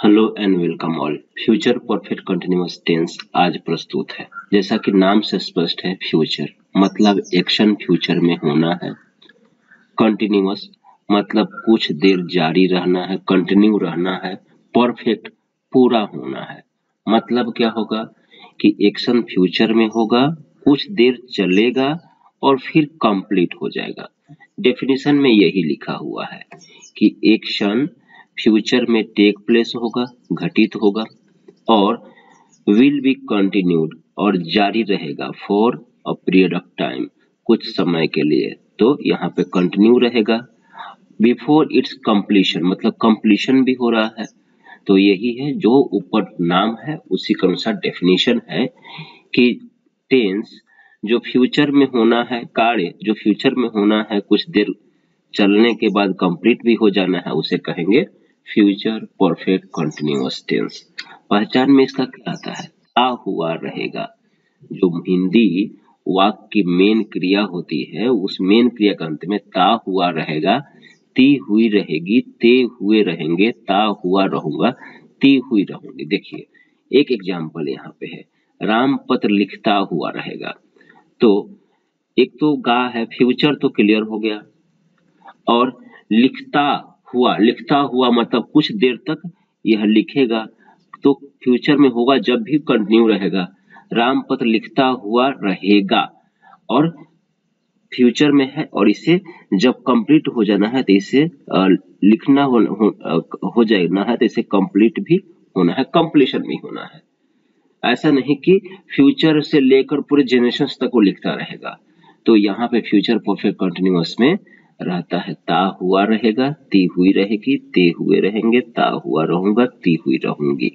Hello and welcome all. Future perfect continuous tense आज प्रस्तुत है। जैसा कि नाम से स्पष्ट है, फ्यूचर मतलब एक्शन फ्यूचर में होना है। कंटिन्यूअस मतलब कुछ देर जारी रहना है, कंटिन्यू रहना है। परफेक्ट पूरा होना है। मतलब क्या होगा कि एक्शन फ्यूचर में होगा, कुछ देर चलेगा और फिर कंप्लीट हो जाएगा। डेफिनेशन में यही लिखा हुआ है कि एक्शन फ्यूचर में टेक प्लेस होगा, घटित होगा, और विल बी कंटिन्यूड और जारी रहेगा for a period of time, कुछ समय के लिए। तो यहाँ पे कंटिन्यू रहेगा। बिफोर इट्स कंप्लीशन मतलब कंप्लीशन भी हो रहा है। तो यही है जो ऊपर नाम है उसी के अनुसार डेफिनेशन है कि टेंस जो फ्यूचर में होना है, कार्य जो फ्यूचर में होना है, कुछ देर चलने के बाद कंप्लीट भी हो जाना है, उसे कहेंगे फ्यूचर परफेक्ट कंटिन्यूअस टेंस। पहचान में इसका क्या आता है? ता हुआ रहेगा। जो हिंदी वाक्य की मेन क्रिया होती है, उस मेन क्रिया के अंत में ता हुआ रहेगा, ती हुई रहेगी, ते हुए रहेंगे, ता हुआ रहूंगा, ती हुई रहूंगी। देखिए एक एग्जाम्पल यहाँ पे है, राम पत्र लिखता हुआ रहेगा। तो एक तो गा है, फ्यूचर तो क्लियर हो गया, और लिखता हुआ मतलब कुछ देर तक यह लिखेगा। तो फ्यूचर में होगा जब भी कंटिन्यू रहेगा। राम पत्र लिखता हुआ रहेगा और फ्यूचर में है, और इसे जब कंप्लीट हो जाना है तो इसे लिखना हो जाना है, तो इसे कंप्लीट भी होना है, कंप्लीशन भी होना है। ऐसा नहीं कि फ्यूचर से लेकर पूरे जनरेशन तक वो लिखता रहेगा। तो यहाँ पे फ्यूचर परफेक्ट कंटिन्यूअस में रहता है ता हुआ रहेगा, ती हुई रहेगी, ते हुए रहेंगे, ता हुआ रहूंगा, ती हुई रहूंगी।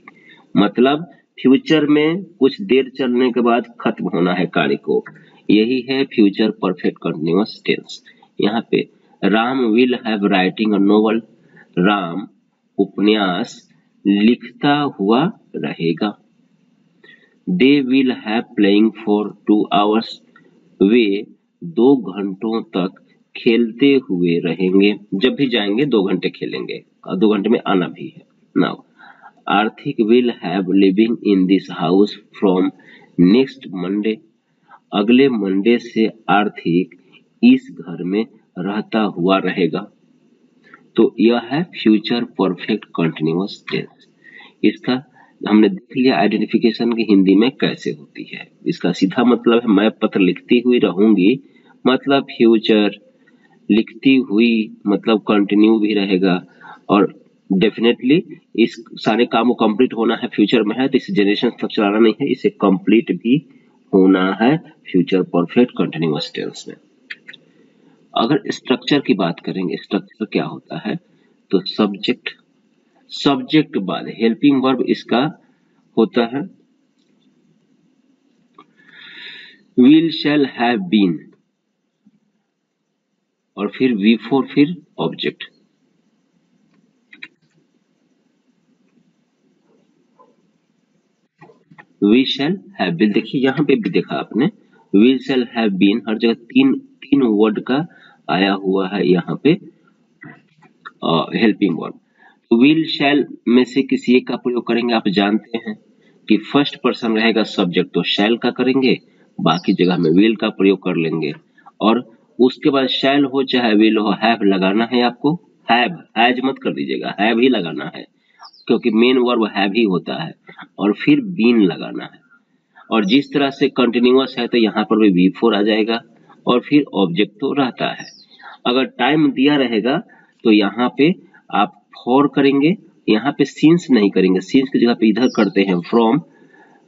मतलब फ्यूचर में कुछ देर चलने के बाद खत्म होना है कार्य को। यही है फ्यूचर परफेक्ट कंटिन्यूअस टेंस। यहाँ पे Ram will have writing a novel, Ram उपन्यास लिखता हुआ रहेगा। They will have playing for 2 hours, वे 2 घंटों तक खेलते हुए रहेंगे। जब भी जाएंगे 2 घंटे खेलेंगे और 2 घंटे में आना भी है। नाउ आर्थिक will have living in this house from next Monday, अगले मंडे से आर्थिक इस घर में रहता हुआ रहेगा। तो यह है फ्यूचर परफेक्ट कंटिन्यूअस टेंस। इसका हमने देख लिया आइडेंटिफिकेशन की हिंदी में कैसे होती है। इसका सीधा मतलब है मैं पत्र लिखती हुई रहूंगी, मतलब फ्यूचर, लिखती हुई मतलब कंटिन्यू भी रहेगा, और डेफिनेटली इस सारे काम को कंप्लीट होना है, फ्यूचर में है तो इसे जनरेशन तक चलाना नहीं है, इसे कंप्लीट भी होना है फ्यूचर परफेक्ट कंटिन्यूअस टेंस में। अगर स्ट्रक्चर की बात करेंगे, स्ट्रक्चर क्या होता है, तो सब्जेक्ट बाद हेल्पिंग वर्ब इसका होता है विल शैल हैव बीन, और फिर V4 फिर object. We shall have been, देखिए यहाँ पे भी देखा आपने, विल शैल हैव बीन हर जगह तीन तीन वर्ड का आया हुआ है यहाँ पे हेल्पिंग वर्ब। तो विल शैल में से किसी एक का प्रयोग करेंगे। आप जानते हैं कि फर्स्ट पर्सन रहेगा सब्जेक्ट तो शैल का करेंगे, बाकी जगह में विल का प्रयोग कर लेंगे, और उसके बाद शैल हो चाहे विल हो, हैव लगाना है आपको। हैव हैज मत कर दीजिएगा, हैव ही लगाना है, क्योंकि मेन वर्ब हैव ही होता है, और फिर बीन लगाना है। और जिस तरह से कंटिन्यूअस है तो यहाँ पर भी V4 आ जाएगा, और फिर ऑब्जेक्ट तो रहता है। अगर टाइम दिया रहेगा तो यहाँ पे आप फॉर करेंगे, यहाँ पे सिंस नहीं करेंगे, सिंस की जगह पे इधर करते हैं फ्रॉम।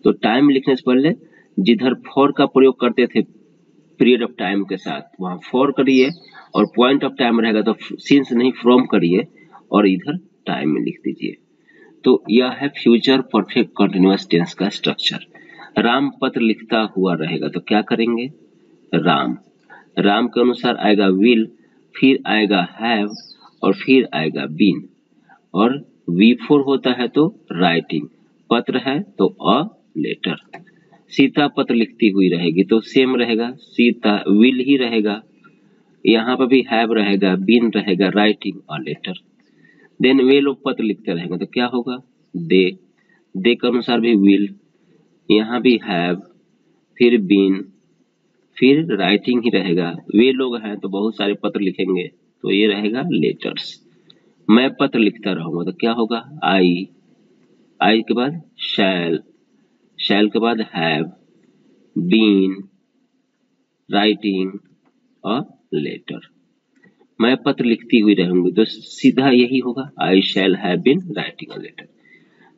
तो टाइम लिखने से पहले जिधर फॉर का प्रयोग करते थे पीरियड ऑफ टाइम के साथ, वहां फॉर करिए, और पॉइंट ऑफ टाइम रहेगा तो सिंस नहीं फ्रॉम करिए, और इधर टाइम में लिख दीजिए। तो यह है फ्यूचर परफेक्ट कंटिन्यूअस टेंस का स्ट्रक्चर। राम पत्र लिखता हुआ रहेगा तो क्या करेंगे, राम, राम के अनुसार आएगा विल, फिर आएगा हैव, और फिर आएगा बीन, और V4 होता है तो राइटिंग, पत्र है तो अ लेटर। सीता पत्र लिखती हुई रहेगी तो सेम रहेगा, सीता विल ही रहेगा, यहाँ पर भी हैव रहेगा, बीन रहेगा, राइटिंग अ लेटर। देन वे लोग पत्र लिखते रहेंगे तो क्या होगा, दे के अनुसार भी विल, यहाँ भी हैव, फिर बीन, फिर राइटिंग ही रहेगा। वे लोग हैं तो बहुत सारे पत्र लिखेंगे, तो ये रहेगा लेटर्स। मैं पत्र लिखता रहूंगा तो क्या होगा, आई के बाद शैल के बाद हैव, बीन, राइटिंग और लेटर। मैं पत्र लिखती हुई रहूंगी तो सीधा यही होगा, I shall have been writing a letter.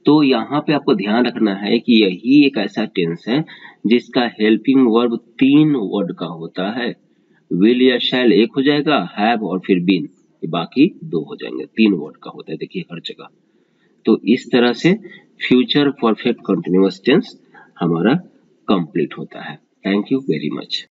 तो यहाँ पे आपको ध्यान रखना है कि यही एक ऐसा टेंस है जिसका हेल्पिंग वर्ब 3 वर्ड का होता है। विल या शैल एक हो जाएगा, हैव और फिर बीन बाकी 2 हो जाएंगे। 3 वर्ड का होता है, देखिए हर जगह। तो इस तरह से फ्यूचर परफेक्ट कंटिन्यूअस टेंस हमारा कंप्लीट होता है। Thank you very much.